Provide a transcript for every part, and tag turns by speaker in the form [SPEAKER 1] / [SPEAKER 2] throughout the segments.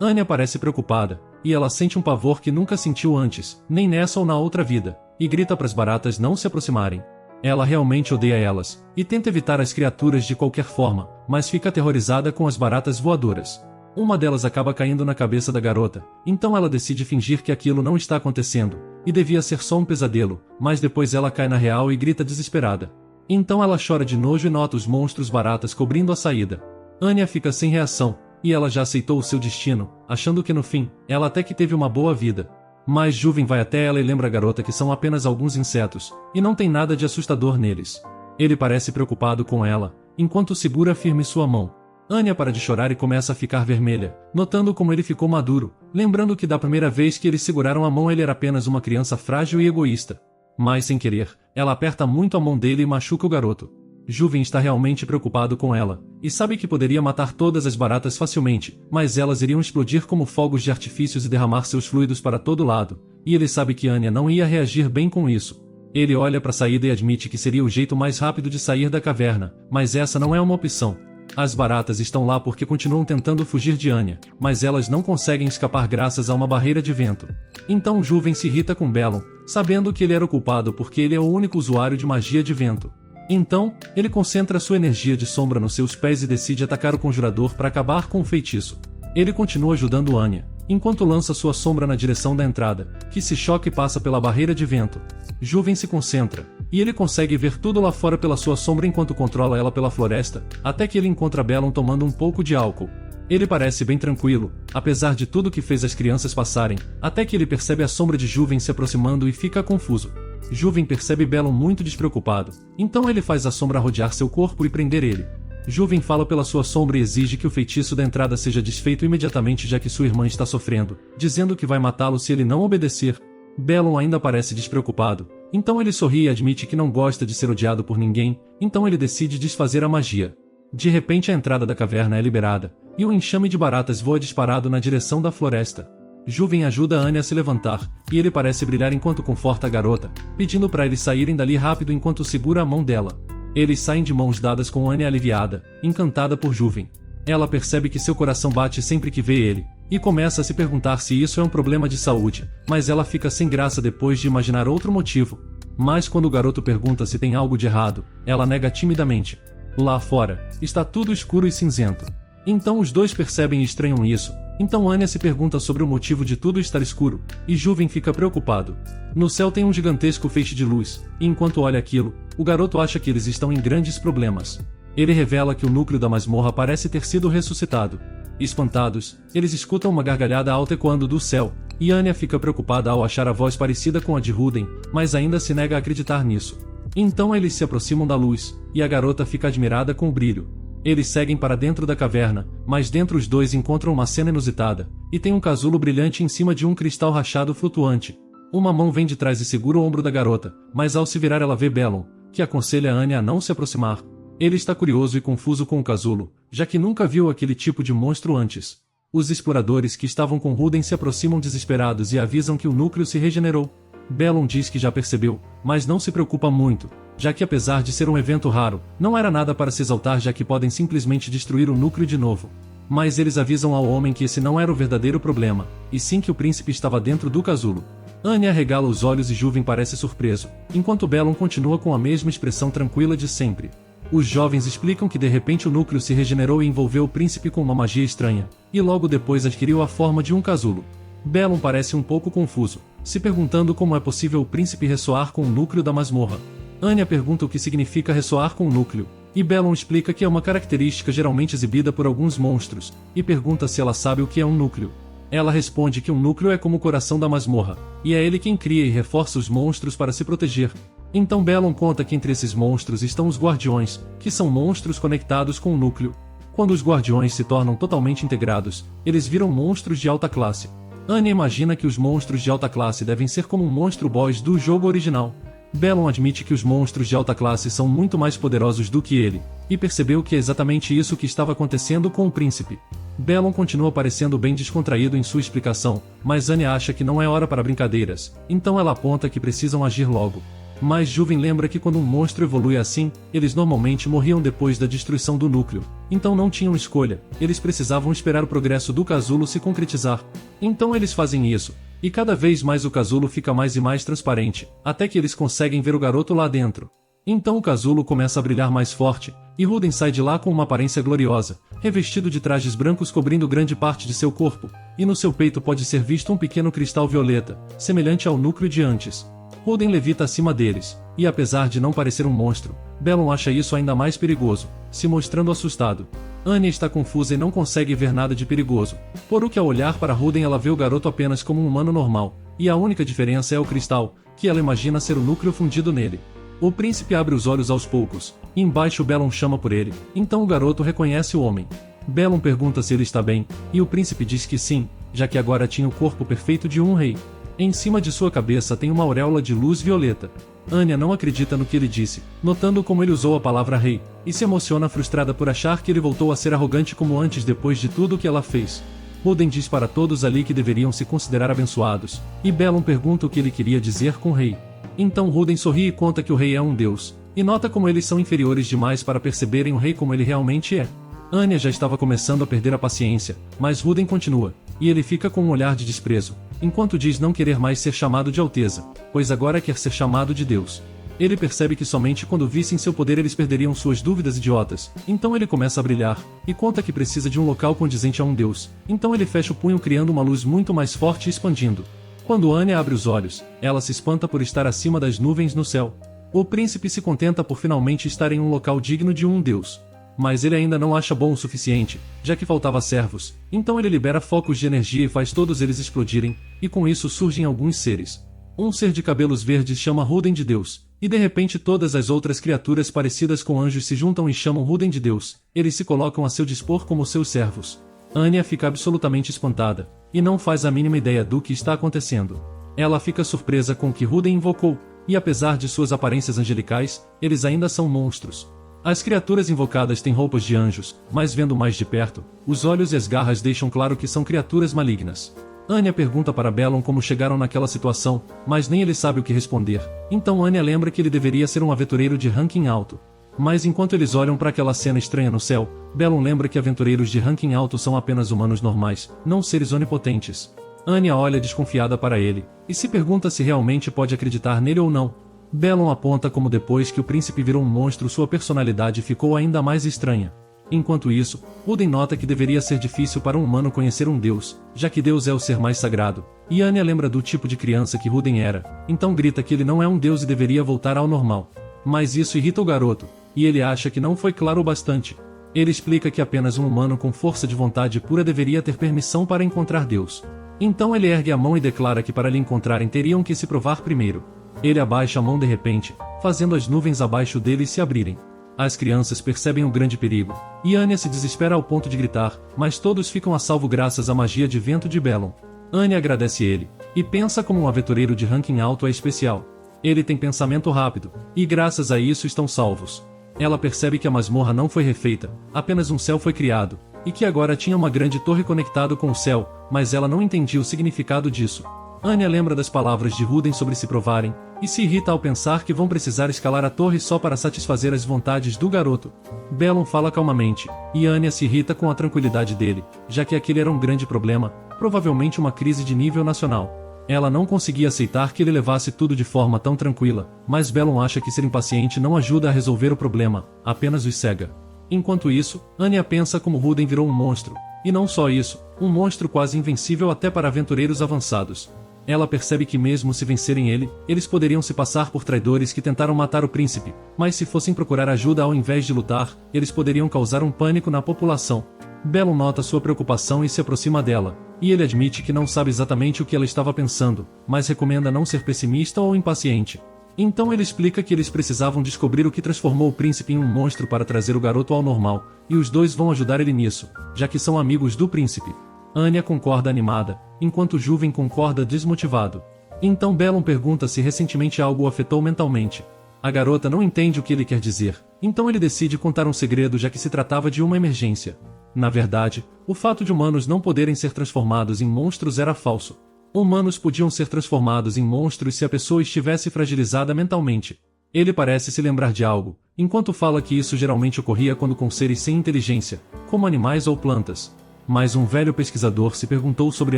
[SPEAKER 1] Anya parece preocupada, e ela sente um pavor que nunca sentiu antes, nem nessa ou na outra vida, e grita para as baratas não se aproximarem. Ela realmente odeia elas, e tenta evitar as criaturas de qualquer forma, mas fica aterrorizada com as baratas voadoras. Uma delas acaba caindo na cabeça da garota, então ela decide fingir que aquilo não está acontecendo, e devia ser só um pesadelo, mas depois ela cai na real e grita desesperada. Então ela chora de nojo e nota os monstros baratas cobrindo a saída. Anya fica sem reação, e ela já aceitou o seu destino, achando que no fim, ela até que teve uma boa vida. Mas Juven vai até ela e lembra a garota que são apenas alguns insetos, e não tem nada de assustador neles. Ele parece preocupado com ela, enquanto segura firme sua mão. Anya para de chorar e começa a ficar vermelha, notando como ele ficou maduro, lembrando que da primeira vez que eles seguraram a mão ele era apenas uma criança frágil e egoísta. Mas sem querer, ela aperta muito a mão dele e machuca o garoto. Juven está realmente preocupado com ela, e sabe que poderia matar todas as baratas facilmente, mas elas iriam explodir como fogos de artifícios e derramar seus fluidos para todo lado, e ele sabe que Anya não ia reagir bem com isso. Ele olha para a saída e admite que seria o jeito mais rápido de sair da caverna, mas essa não é uma opção. As baratas estão lá porque continuam tentando fugir de Anya, mas elas não conseguem escapar graças a uma barreira de vento. Então Juven se irrita com Bellum, sabendo que ele era o culpado porque ele é o único usuário de magia de vento. Então, ele concentra sua energia de sombra nos seus pés e decide atacar o conjurador para acabar com o feitiço. Ele continua ajudando Anya, enquanto lança sua sombra na direção da entrada, que se choca e passa pela barreira de vento. Juven se concentra, e ele consegue ver tudo lá fora pela sua sombra enquanto controla ela pela floresta, até que ele encontra Bellum tomando um pouco de álcool. Ele parece bem tranquilo, apesar de tudo que fez as crianças passarem, até que ele percebe a sombra de Juven se aproximando e fica confuso. Juven percebe Bellum muito despreocupado, então ele faz a sombra rodear seu corpo e prender ele. Juven fala pela sua sombra e exige que o feitiço da entrada seja desfeito imediatamente já que sua irmã está sofrendo, dizendo que vai matá-lo se ele não obedecer. Bellum ainda parece despreocupado, então ele sorri e admite que não gosta de ser odiado por ninguém, então ele decide desfazer a magia. De repente a entrada da caverna é liberada, e um enxame de baratas voa disparado na direção da floresta. Juven ajuda Anya a se levantar, e ele parece brilhar enquanto conforta a garota, pedindo para eles saírem dali rápido enquanto segura a mão dela. Eles saem de mãos dadas com Anya aliviada, encantada por Juven. Ela percebe que seu coração bate sempre que vê ele, e começa a se perguntar se isso é um problema de saúde, mas ela fica sem graça depois de imaginar outro motivo. Mas quando o garoto pergunta se tem algo de errado, ela nega timidamente. Lá fora, está tudo escuro e cinzento. Então os dois percebem e estranham isso. Então Anya se pergunta sobre o motivo de tudo estar escuro, e Juven fica preocupado. No céu tem um gigantesco feixe de luz, e enquanto olha aquilo, o garoto acha que eles estão em grandes problemas. Ele revela que o núcleo da masmorra parece ter sido ressuscitado. Espantados, eles escutam uma gargalhada alta ecoando do céu, e Anya fica preocupada ao achar a voz parecida com a de Ruden, mas ainda se nega a acreditar nisso. Então eles se aproximam da luz, e a garota fica admirada com o brilho. Eles seguem para dentro da caverna, mas dentro os dois encontram uma cena inusitada, e tem um casulo brilhante em cima de um cristal rachado flutuante. Uma mão vem de trás e segura o ombro da garota, mas ao se virar ela vê Bellum, que aconselha Anya a não se aproximar. Ele está curioso e confuso com o casulo, já que nunca viu aquele tipo de monstro antes. Os exploradores que estavam com Ruden se aproximam desesperados e avisam que o núcleo se regenerou. Bellum diz que já percebeu, mas não se preocupa muito, já que apesar de ser um evento raro, não era nada para se exaltar já que podem simplesmente destruir o núcleo de novo. Mas eles avisam ao homem que esse não era o verdadeiro problema, e sim que o príncipe estava dentro do casulo. Anya arregala os olhos e Juven parece surpreso, enquanto Bellum continua com a mesma expressão tranquila de sempre. Os jovens explicam que de repente o núcleo se regenerou e envolveu o príncipe com uma magia estranha, e logo depois adquiriu a forma de um casulo. Bellum parece um pouco confuso, se perguntando como é possível o príncipe ressoar com o núcleo da masmorra. Anya pergunta o que significa ressoar com o núcleo, e Bellum explica que é uma característica geralmente exibida por alguns monstros, e pergunta se ela sabe o que é um núcleo. Ela responde que um núcleo é como o coração da masmorra, e é ele quem cria e reforça os monstros para se proteger. Então Bellum conta que entre esses monstros estão os guardiões, que são monstros conectados com o núcleo. Quando os guardiões se tornam totalmente integrados, eles viram monstros de alta classe. Anya imagina que os monstros de alta classe devem ser como um monstro boss do jogo original. Bellum admite que os monstros de alta classe são muito mais poderosos do que ele, e percebeu que é exatamente isso que estava acontecendo com o príncipe. Bellum continua parecendo bem descontraído em sua explicação, mas Anya acha que não é hora para brincadeiras, então ela aponta que precisam agir logo. Mas Juven lembra que quando um monstro evolui assim, eles normalmente morriam depois da destruição do núcleo. Então não tinham escolha, eles precisavam esperar o progresso do casulo se concretizar. Então eles fazem isso, e cada vez mais o casulo fica mais e mais transparente, até que eles conseguem ver o garoto lá dentro. Então o casulo começa a brilhar mais forte, e Ruden sai de lá com uma aparência gloriosa, revestido de trajes brancos cobrindo grande parte de seu corpo, e no seu peito pode ser visto um pequeno cristal violeta, semelhante ao núcleo de antes. Ruden levita acima deles, e apesar de não parecer um monstro, Bellon acha isso ainda mais perigoso, se mostrando assustado. Anya está confusa e não consegue ver nada de perigoso, por o que ao olhar para Ruden ela vê o garoto apenas como um humano normal, e a única diferença é o cristal, que ela imagina ser o núcleo fundido nele. O príncipe abre os olhos aos poucos, e embaixo Bellon chama por ele, então o garoto reconhece o homem. Bellon pergunta se ele está bem, e o príncipe diz que sim, já que agora tinha o corpo perfeito de um rei. Em cima de sua cabeça tem uma auréola de luz violeta. Anya não acredita no que ele disse, notando como ele usou a palavra rei, e se emociona frustrada por achar que ele voltou a ser arrogante como antes depois de tudo o que ela fez. Ruden diz para todos ali que deveriam se considerar abençoados, e Bellon pergunta o que ele queria dizer com rei. Então Ruden sorri e conta que o rei é um deus, e nota como eles são inferiores demais para perceberem o rei como ele realmente é. Anya já estava começando a perder a paciência, mas Ruden continua, e ele fica com um olhar de desprezo, enquanto diz não querer mais ser chamado de Alteza, pois agora quer ser chamado de Deus. Ele percebe que somente quando vissem seu poder eles perderiam suas dúvidas idiotas, então ele começa a brilhar, e conta que precisa de um local condizente a um deus, então ele fecha o punho criando uma luz muito mais forte e expandindo. Quando Anya abre os olhos, ela se espanta por estar acima das nuvens no céu. O príncipe se contenta por finalmente estar em um local digno de um deus. Mas ele ainda não acha bom o suficiente, já que faltava servos, então ele libera focos de energia e faz todos eles explodirem, e com isso surgem alguns seres. Um ser de cabelos verdes chama Ruden de Deus, e de repente todas as outras criaturas parecidas com anjos se juntam e chamam Ruden de Deus, eles se colocam a seu dispor como seus servos. Anya fica absolutamente espantada, e não faz a mínima ideia do que está acontecendo. Ela fica surpresa com o que Ruden invocou, e apesar de suas aparências angelicais, eles ainda são monstros. As criaturas invocadas têm roupas de anjos, mas vendo mais de perto, os olhos e as garras deixam claro que são criaturas malignas. Anya pergunta para Bellon como chegaram naquela situação, mas nem ele sabe o que responder, então Anya lembra que ele deveria ser um aventureiro de ranking alto. Mas enquanto eles olham para aquela cena estranha no céu, Bellon lembra que aventureiros de ranking alto são apenas humanos normais, não seres onipotentes. Anya olha desconfiada para ele, e se pergunta se realmente pode acreditar nele ou não. Bellon aponta como depois que o príncipe virou um monstro sua personalidade ficou ainda mais estranha. Enquanto isso, Ruden nota que deveria ser difícil para um humano conhecer um deus, já que Deus é o ser mais sagrado, e Anya lembra do tipo de criança que Ruden era, então grita que ele não é um deus e deveria voltar ao normal. Mas isso irrita o garoto, e ele acha que não foi claro o bastante. Ele explica que apenas um humano com força de vontade pura deveria ter permissão para encontrar Deus. Então ele ergue a mão e declara que para lhe encontrarem teriam que se provar primeiro. Ele abaixa a mão de repente, fazendo as nuvens abaixo dele se abrirem. As crianças percebem o grande perigo, e Anya se desespera ao ponto de gritar, mas todos ficam a salvo graças à magia de vento de Bellon. Anya agradece ele, e pensa como um aventureiro de ranking alto é especial. Ele tem pensamento rápido, e graças a isso estão salvos. Ela percebe que a masmorra não foi refeita, apenas um céu foi criado, e que agora tinha uma grande torre conectado com o céu, mas ela não entendia o significado disso. Anya lembra das palavras de Ruden sobre se provarem, e se irrita ao pensar que vão precisar escalar a torre só para satisfazer as vontades do garoto. Bellon fala calmamente, e Anya se irrita com a tranquilidade dele, já que aquele era um grande problema, provavelmente uma crise de nível nacional. Ela não conseguia aceitar que ele levasse tudo de forma tão tranquila, mas Bellon acha que ser impaciente não ajuda a resolver o problema, apenas os cega. Enquanto isso, Anya pensa como Ruden virou um monstro, e não só isso, um monstro quase invencível até para aventureiros avançados. Ela percebe que mesmo se vencerem ele, eles poderiam se passar por traidores que tentaram matar o príncipe, mas se fossem procurar ajuda ao invés de lutar, eles poderiam causar um pânico na população. Bellon nota sua preocupação e se aproxima dela, e ele admite que não sabe exatamente o que ela estava pensando, mas recomenda não ser pessimista ou impaciente. Então ele explica que eles precisavam descobrir o que transformou o príncipe em um monstro para trazer o garoto ao normal, e os dois vão ajudar ele nisso, já que são amigos do príncipe. Anya concorda animada, enquanto Juven concorda desmotivado. Então Bellon pergunta se recentemente algo o afetou mentalmente. A garota não entende o que ele quer dizer, então ele decide contar um segredo já que se tratava de uma emergência. Na verdade, o fato de humanos não poderem ser transformados em monstros era falso. Humanos podiam ser transformados em monstros se a pessoa estivesse fragilizada mentalmente. Ele parece se lembrar de algo, enquanto fala que isso geralmente ocorria quando com seres sem inteligência, como animais ou plantas. Mas um velho pesquisador se perguntou sobre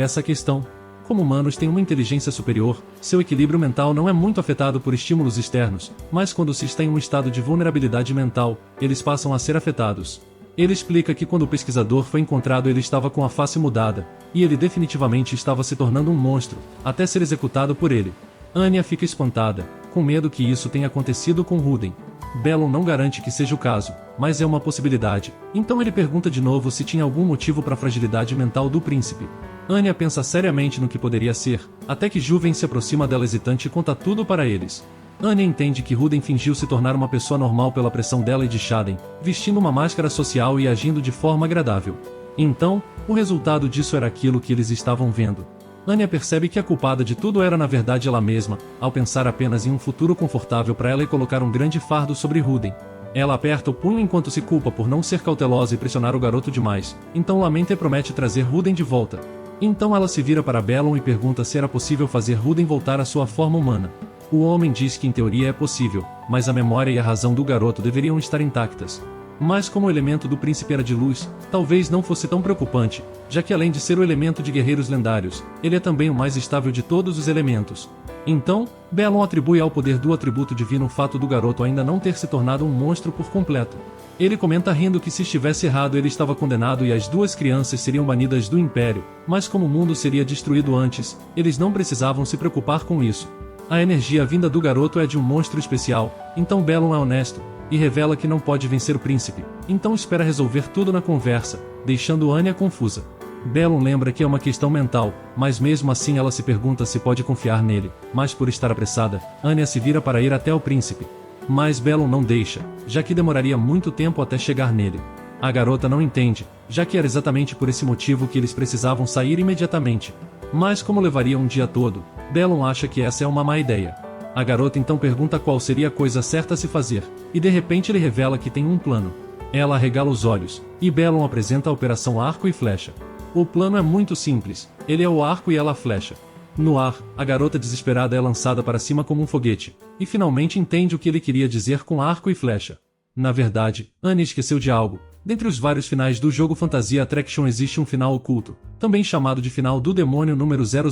[SPEAKER 1] essa questão. Como humanos têm uma inteligência superior, seu equilíbrio mental não é muito afetado por estímulos externos, mas quando se está em um estado de vulnerabilidade mental, eles passam a ser afetados. Ele explica que quando o pesquisador foi encontrado ele estava com a face mudada, e ele definitivamente estava se tornando um monstro, até ser executado por ele. Anya fica espantada, com medo que isso tenha acontecido com Ruden. Bellon não garante que seja o caso, mas é uma possibilidade, então ele pergunta de novo se tinha algum motivo para a fragilidade mental do príncipe. Anya pensa seriamente no que poderia ser, até que Juven se aproxima dela hesitante e conta tudo para eles. Anya entende que Ruden fingiu se tornar uma pessoa normal pela pressão dela e de Shaden, vestindo uma máscara social e agindo de forma agradável. Então, o resultado disso era aquilo que eles estavam vendo. Anya percebe que a culpada de tudo era na verdade ela mesma, ao pensar apenas em um futuro confortável para ela e colocar um grande fardo sobre Ruden. Ela aperta o punho enquanto se culpa por não ser cautelosa e pressionar o garoto demais, então lamenta e promete trazer Ruden de volta. Então ela se vira para Bellon e pergunta se era possível fazer Ruden voltar à sua forma humana. O homem diz que em teoria é possível, mas a memória e a razão do garoto deveriam estar intactas. Mas como o elemento do príncipe era de luz, talvez não fosse tão preocupante, já que além de ser o elemento de guerreiros lendários, ele é também o mais estável de todos os elementos. Então, Bellon atribui ao poder do atributo divino o fato do garoto ainda não ter se tornado um monstro por completo. Ele comenta rindo que se estivesse errado ele estava condenado e as duas crianças seriam banidas do Império, mas como o mundo seria destruído antes, eles não precisavam se preocupar com isso. A energia vinda do garoto é de um monstro especial, então Bellon é honesto, e revela que não pode vencer o príncipe, então espera resolver tudo na conversa, deixando Anya confusa. Bellon lembra que é uma questão mental, mas mesmo assim ela se pergunta se pode confiar nele, mas por estar apressada, Anya se vira para ir até o príncipe. Mas Bellon não deixa, já que demoraria muito tempo até chegar nele. A garota não entende, já que era exatamente por esse motivo que eles precisavam sair imediatamente. Mas como levaria um dia todo, Bellon acha que essa é uma má ideia. A garota então pergunta qual seria a coisa certa a se fazer, e de repente ele revela que tem um plano. Ela arregala os olhos, e Bellon apresenta a Operação Arco e Flecha. O plano é muito simples, ele é o arco e ela a flecha. No ar, a garota desesperada é lançada para cima como um foguete, e finalmente entende o que ele queria dizer com arco e flecha. Na verdade, Anya esqueceu de algo. Dentre os vários finais do jogo Fantasia Attraction existe um final oculto, também chamado de final do demônio número 000.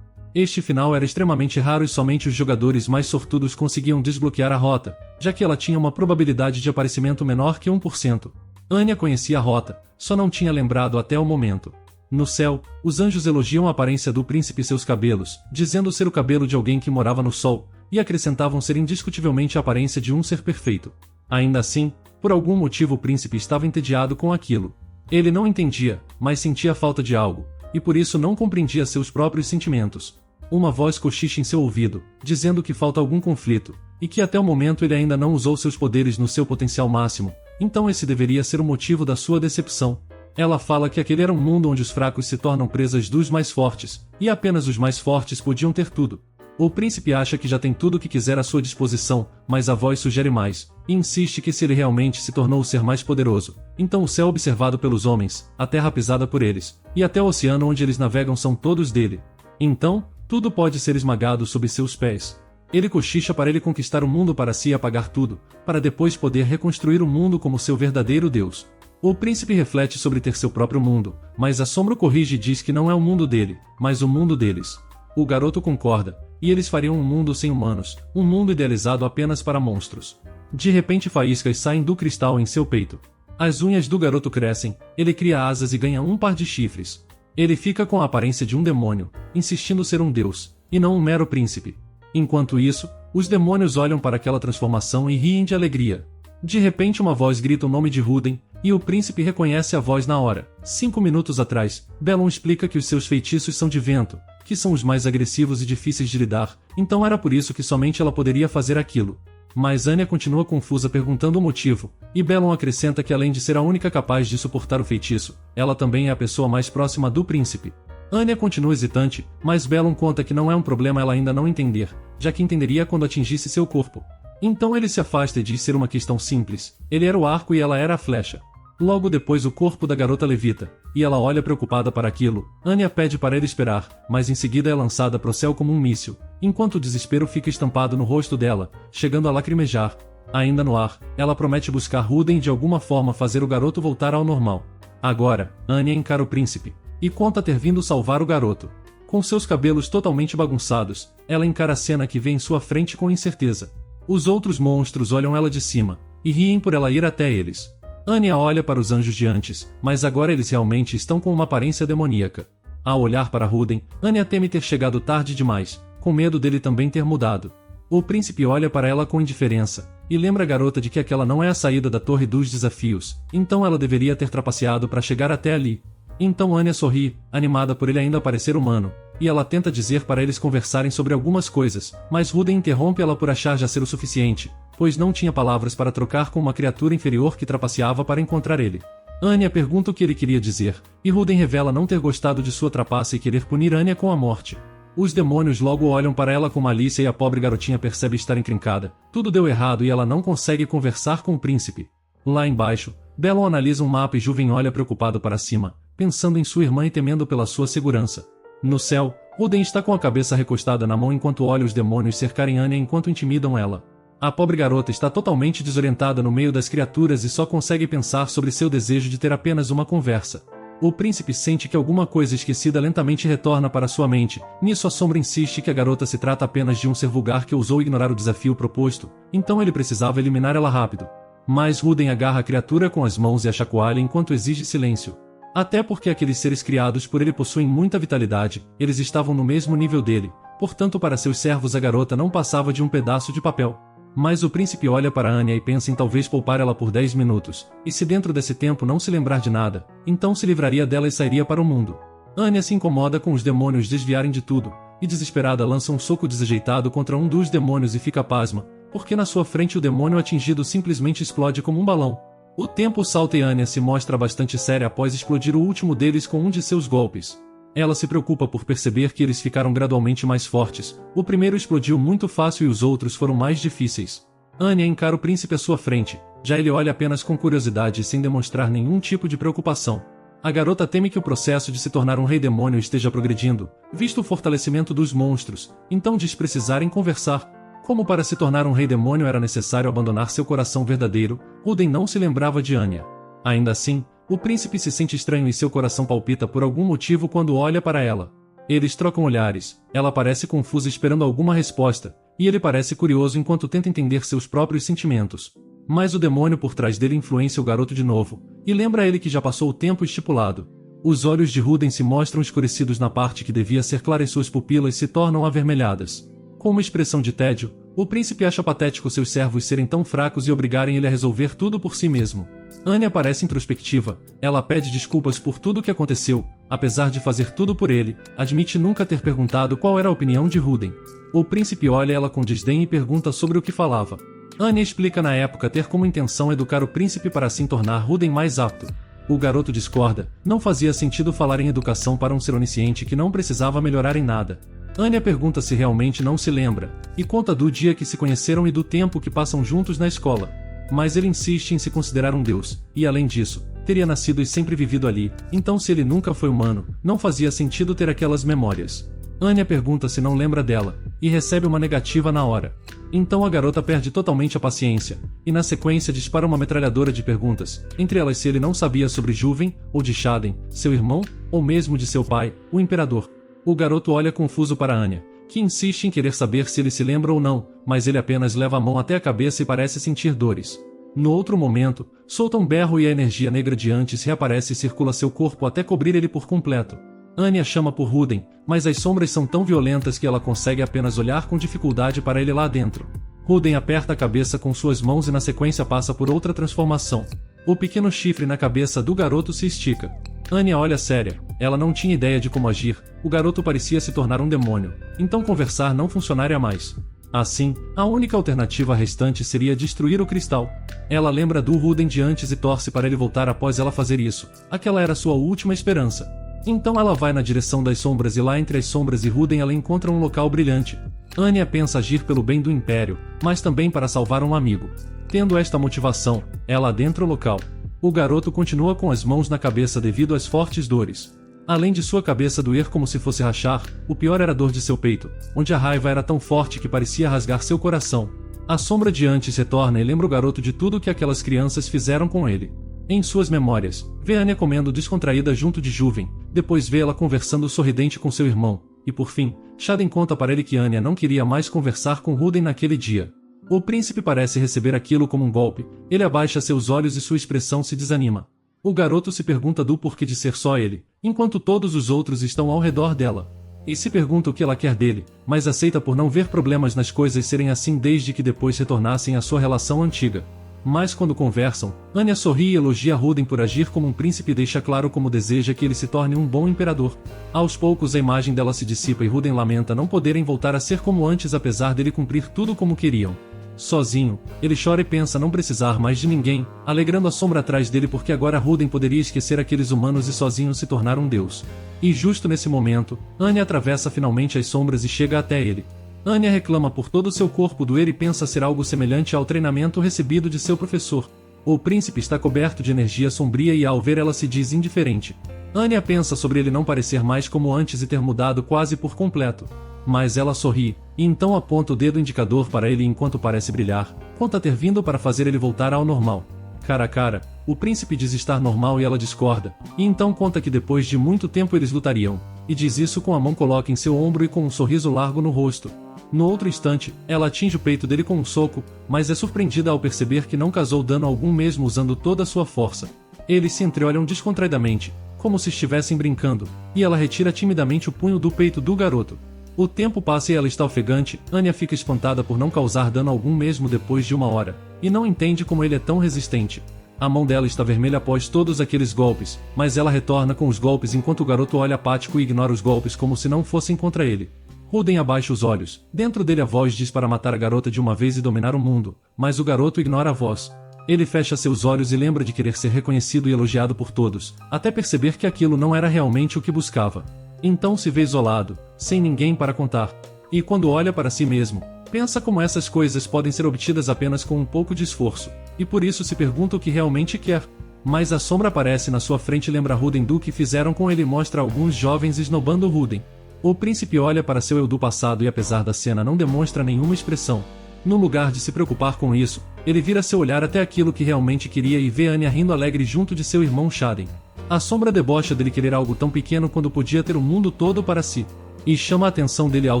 [SPEAKER 1] Este final era extremamente raro e somente os jogadores mais sortudos conseguiam desbloquear a rota, já que ela tinha uma probabilidade de aparecimento menor que 1%. Anya conhecia a rota, só não tinha lembrado até o momento. No céu, os anjos elogiam a aparência do príncipe e seus cabelos, dizendo ser o cabelo de alguém que morava no sol, e acrescentavam ser indiscutivelmente a aparência de um ser perfeito. Ainda assim, por algum motivo o príncipe estava entediado com aquilo. Ele não entendia, mas sentia falta de algo, e por isso não compreendia seus próprios sentimentos. Uma voz cochicha em seu ouvido, dizendo que falta algum conflito, e que até o momento ele ainda não usou seus poderes no seu potencial máximo, então esse deveria ser o motivo da sua decepção. Ela fala que aquele era um mundo onde os fracos se tornam presas dos mais fortes, e apenas os mais fortes podiam ter tudo. O príncipe acha que já tem tudo o que quiser à sua disposição, mas a voz sugere mais, e insiste que se ele realmente se tornou o ser mais poderoso, então o céu observado pelos homens, a terra pisada por eles, e até o oceano onde eles navegam são todos dele. Então, tudo pode ser esmagado sob seus pés. Ele cochicha para ele conquistar o mundo para si e apagar tudo, para depois poder reconstruir o mundo como seu verdadeiro Deus. O príncipe reflete sobre ter seu próprio mundo, mas a sombra o corrige e diz que não é o mundo dele, mas o mundo deles. O garoto concorda, e eles fariam um mundo sem humanos, um mundo idealizado apenas para monstros. De repente faíscas saem do cristal em seu peito. As unhas do garoto crescem, ele cria asas e ganha um par de chifres. Ele fica com a aparência de um demônio, insistindo ser um deus, e não um mero príncipe. Enquanto isso, os demônios olham para aquela transformação e riem de alegria. De repente uma voz grita o nome de Ruden, e o príncipe reconhece a voz na hora. 5 minutos atrás, Bellon explica que os seus feitiços são de vento, que são os mais agressivos e difíceis de lidar, então era por isso que somente ela poderia fazer aquilo. Mas Anya continua confusa perguntando o motivo, e Bellon acrescenta que além de ser a única capaz de suportar o feitiço, ela também é a pessoa mais próxima do príncipe. Anya continua hesitante, mas Bellon conta que não é um problema ela ainda não entender, já que entenderia quando atingisse seu corpo. Então ele se afasta e diz ser uma questão simples, ele era o arco e ela era a flecha. Logo depois o corpo da garota levita, e ela olha preocupada para aquilo. Anya pede para ele esperar, mas em seguida é lançada pro céu como um míssil, enquanto o desespero fica estampado no rosto dela, chegando a lacrimejar. Ainda no ar, ela promete buscar Ruden e de alguma forma fazer o garoto voltar ao normal. Agora, Anya encara o príncipe, e conta ter vindo salvar o garoto. Com seus cabelos totalmente bagunçados, ela encara a cena que vê em sua frente com incerteza. Os outros monstros olham ela de cima, e riem por ela ir até eles. Anya olha para os anjos de antes, mas agora eles realmente estão com uma aparência demoníaca. Ao olhar para Ruden, Anya teme ter chegado tarde demais, com medo dele também ter mudado. O príncipe olha para ela com indiferença, e lembra a garota de que aquela não é a saída da Torre dos Desafios, então ela deveria ter trapaceado para chegar até ali. Então Anya sorri, animada por ele ainda parecer humano, e ela tenta dizer para eles conversarem sobre algumas coisas, mas Ruden interrompe ela por achar já ser o suficiente, pois não tinha palavras para trocar com uma criatura inferior que trapaceava para encontrar ele. Anya pergunta o que ele queria dizer, e Ruden revela não ter gostado de sua trapaça e querer punir Anya com a morte. Os demônios logo olham para ela com malícia e a pobre garotinha percebe estar encrencada. Tudo deu errado e ela não consegue conversar com o príncipe. Lá embaixo, Bellon analisa um mapa e Juven olha preocupado para cima, pensando em sua irmã e temendo pela sua segurança. No céu, Ruden está com a cabeça recostada na mão enquanto olha os demônios cercarem Anya enquanto intimidam ela. A pobre garota está totalmente desorientada no meio das criaturas e só consegue pensar sobre seu desejo de ter apenas uma conversa. O príncipe sente que alguma coisa esquecida lentamente retorna para sua mente. Nisso a sombra insiste que a garota se trata apenas de um ser vulgar que ousou ignorar o desafio proposto, então ele precisava eliminar ela rápido. Mas Ruden agarra a criatura com as mãos e a chacoalha enquanto exige silêncio. Até porque aqueles seres criados por ele possuem muita vitalidade, eles estavam no mesmo nível dele, portanto para seus servos a garota não passava de um pedaço de papel. Mas o príncipe olha para Anya e pensa em talvez poupar ela por 10 minutos, e se dentro desse tempo não se lembrar de nada, então se livraria dela e sairia para o mundo. Anya se incomoda com os demônios desviarem de tudo, e desesperada lança um soco desajeitado contra um dos demônios e fica pasma, porque na sua frente o demônio atingido simplesmente explode como um balão. O tempo salta e Anya se mostra bastante séria após explodir o último deles com um de seus golpes. Ela se preocupa por perceber que eles ficaram gradualmente mais fortes. O primeiro explodiu muito fácil e os outros foram mais difíceis. Anya encara o príncipe à sua frente, já ele olha apenas com curiosidade e sem demonstrar nenhum tipo de preocupação. A garota teme que o processo de se tornar um rei demônio esteja progredindo, visto o fortalecimento dos monstros, então diz precisarem conversar. Como para se tornar um rei demônio era necessário abandonar seu coração verdadeiro, Ruden não se lembrava de Anya. Ainda assim, o príncipe se sente estranho e seu coração palpita por algum motivo quando olha para ela. Eles trocam olhares, ela parece confusa esperando alguma resposta, e ele parece curioso enquanto tenta entender seus próprios sentimentos. Mas o demônio por trás dele influencia o garoto de novo, e lembra a ele que já passou o tempo estipulado. Os olhos de Ruden se mostram escurecidos na parte que devia ser clara e suas pupilas se tornam avermelhadas. Com uma expressão de tédio, o príncipe acha patético seus servos serem tão fracos e obrigarem ele a resolver tudo por si mesmo. Anya parece introspectiva, ela pede desculpas por tudo o que aconteceu, apesar de fazer tudo por ele, admite nunca ter perguntado qual era a opinião de Ruden. O príncipe olha ela com desdém e pergunta sobre o que falava. Anya explica na época ter como intenção educar o príncipe para assim tornar Ruden mais apto. O garoto discorda, não fazia sentido falar em educação para um ser onisciente que não precisava melhorar em nada. Anya pergunta se realmente não se lembra, e conta do dia que se conheceram e do tempo que passam juntos na escola. Mas ele insiste em se considerar um deus, e além disso, teria nascido e sempre vivido ali, então se ele nunca foi humano, não fazia sentido ter aquelas memórias. Anya pergunta se não lembra dela, e recebe uma negativa na hora. Então a garota perde totalmente a paciência, e na sequência dispara uma metralhadora de perguntas, entre elas se ele não sabia sobre Juven, ou de Shaden, seu irmão, ou mesmo de seu pai, o imperador. O garoto olha confuso para Anya, que insiste em querer saber se ele se lembra ou não, mas ele apenas leva a mão até a cabeça e parece sentir dores. No outro momento, solta um berro e a energia negra de antes reaparece e circula seu corpo até cobrir ele por completo. Anya chama por Ruden, mas as sombras são tão violentas que ela consegue apenas olhar com dificuldade para ele lá dentro. Ruden aperta a cabeça com suas mãos e na sequência passa por outra transformação. O pequeno chifre na cabeça do garoto se estica. Anya olha séria, ela não tinha ideia de como agir, o garoto parecia se tornar um demônio, então conversar não funcionaria mais. Assim, a única alternativa restante seria destruir o cristal. Ela lembra do Ruden de antes e torce para ele voltar após ela fazer isso, aquela era sua última esperança. Então ela vai na direção das sombras e lá entre as sombras e Ruden ela encontra um local brilhante. Anya pensa agir pelo bem do Império, mas também para salvar um amigo. Tendo esta motivação, ela adentra o local. O garoto continua com as mãos na cabeça devido às fortes dores. Além de sua cabeça doer como se fosse rachar, o pior era a dor de seu peito, onde a raiva era tão forte que parecia rasgar seu coração. A sombra de antes retorna e lembra o garoto de tudo que aquelas crianças fizeram com ele. Em suas memórias, vê Anya comendo descontraída junto de Juven, depois vê ela conversando sorridente com seu irmão, e por fim, Shaden conta para ele que Anya não queria mais conversar com Ruden naquele dia. O príncipe parece receber aquilo como um golpe, ele abaixa seus olhos e sua expressão se desanima. O garoto se pergunta do porquê de ser só ele, enquanto todos os outros estão ao redor dela. E se pergunta o que ela quer dele, mas aceita por não ver problemas nas coisas serem assim desde que depois retornassem à sua relação antiga. Mas quando conversam, Anya sorri e elogia Ruden por agir como um príncipe e deixa claro como deseja que ele se torne um bom imperador. Aos poucos a imagem dela se dissipa e Ruden lamenta não poderem voltar a ser como antes apesar dele cumprir tudo como queriam. Sozinho, ele chora e pensa não precisar mais de ninguém, alegrando a sombra atrás dele porque agora Ruden poderia esquecer aqueles humanos e sozinho se tornar um deus. E justo nesse momento, Anya atravessa finalmente as sombras e chega até ele. Anya reclama por todo seu corpo doer e pensa ser algo semelhante ao treinamento recebido de seu professor. O príncipe está coberto de energia sombria e ao ver ela se diz indiferente. Anya pensa sobre ele não parecer mais como antes e ter mudado quase por completo. Mas ela sorri, e então aponta o dedo indicador para ele enquanto parece brilhar, conta ter vindo para fazer ele voltar ao normal. Cara a cara, o príncipe diz estar normal e ela discorda, e então conta que depois de muito tempo eles lutariam, e diz isso com a mão coloca em seu ombro e com um sorriso largo no rosto. No outro instante, ela atinge o peito dele com um soco, mas é surpreendida ao perceber que não causou dano algum mesmo usando toda a sua força. Eles se entreolham descontraidamente, como se estivessem brincando, e ela retira timidamente o punho do peito do garoto. O tempo passa e ela está ofegante, Anya fica espantada por não causar dano algum mesmo depois de uma hora, e não entende como ele é tão resistente. A mão dela está vermelha após todos aqueles golpes, mas ela retorna com os golpes enquanto o garoto olha apático e ignora os golpes como se não fossem contra ele. Ruden abaixa os olhos, dentro dele a voz diz para matar a garota de uma vez e dominar o mundo, mas o garoto ignora a voz. Ele fecha seus olhos e lembra de querer ser reconhecido e elogiado por todos, até perceber que aquilo não era realmente o que buscava. Então se vê isolado, sem ninguém para contar. E quando olha para si mesmo, pensa como essas coisas podem ser obtidas apenas com um pouco de esforço, e por isso se pergunta o que realmente quer. Mas a sombra aparece na sua frente e lembra Ruden do que fizeram com ele e mostra alguns jovens esnobando Ruden. O príncipe olha para seu eu do passado e apesar da cena não demonstra nenhuma expressão. No lugar de se preocupar com isso, ele vira seu olhar até aquilo que realmente queria e vê Anya rindo alegre junto de seu irmão Shaden. A sombra debocha dele querer algo tão pequeno quando podia ter o mundo todo para si. E chama a atenção dele ao